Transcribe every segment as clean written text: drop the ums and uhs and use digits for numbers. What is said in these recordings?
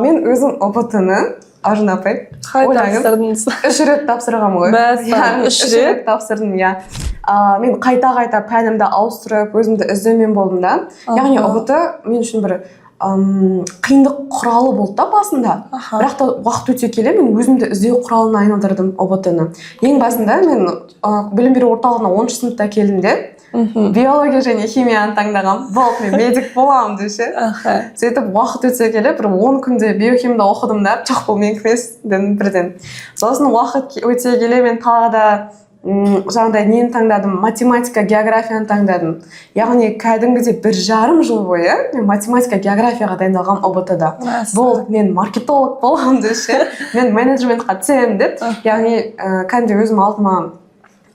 Мен өзім ұбт-ны Аржан апай тапсырдыңыз? 3 рет тапсырғам ғой. Мәссаған, 3 рет тапсырдым, иә. Мен қайта пәнімді ауыстырып, өзімді іздеумен болдым да. Яғни ұбт мен үшін бір қиындық құралы болды да басында. Бірақ та уақыт өте келе мен өзімді іздеу құралына айналдырдым ұбт-ны. Ең басында мен білім беру орталығына 10 сыныпта келдім де, биология және химияны таңдағам. Болды, мен медик боламын десе. Сөйтіп уақыт өте келе бір 10 күнде биохимияда оқыдым да, жоқ, бұл менікі емес дедім бірден. Сосын уақыт өте келе мен тағы да жаңағыдай нені таңдадым, математика, географияны таңдадым. Яғни кәдімгідей 1,5 жыл бойы мен математика, географияға дайындалғам ұбт-да. Болды, мен маркетолог боламын десе, мен менеджментқа түсемін деп. Яғни кәдімгідей өзім алдыма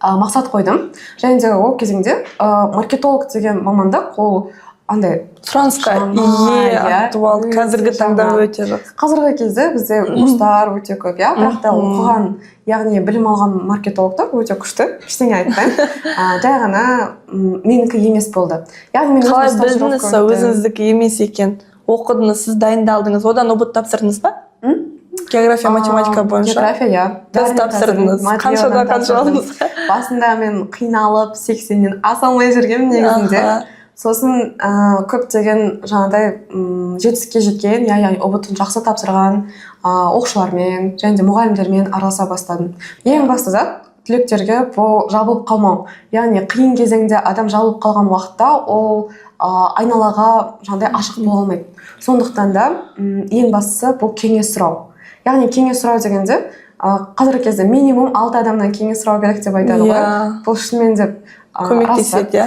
мақсат қойдым. Және де ол кезеңде маркетолог деген мамандық ол андай сұранысқа ие актуал, қазіргі таңда өте жақсы. Қазіргі кезде бізде курстар өте көп, иә, бірақ та оқыған, яғни білім алған маркетологтар өте күшті, ештеңе айтпаймын. Жай ғана менікі емес болды. Қалай білдіңіз өзіңіздікі емес екен? Оқыдыңыз, сіз дайындалдыңыз, одан ұбт тапсырдыңыз ба? География, математика бойынша? География, иә. Біз тапсырдыңыз. Қаншада қанша алдыңыз? Басында мен қиналып 80-нен аса алмай жүргенмін негізінде. Сосын көптеген жаңағыдай жетістікке жеткен, яғни ұбт-ны жақсы тапсырған оқушылармен және де мұғалімдермен араласа бастадым. Ең басты зат түлектерге бұл жабылып қалмау. Яғни қиын кезеңде адам жабылып қалған уақытта ол айналаға жаңағыдай ашық бола алмайды. Сондықтан да ең бастысы бұл кеңес сұрау. Яғни кеңес сұрау дегенде қазіргі кезде минимум 6 адамнан кеңес сұрау керек деп айтады ғой. Бұл шынымен де көмектеседі.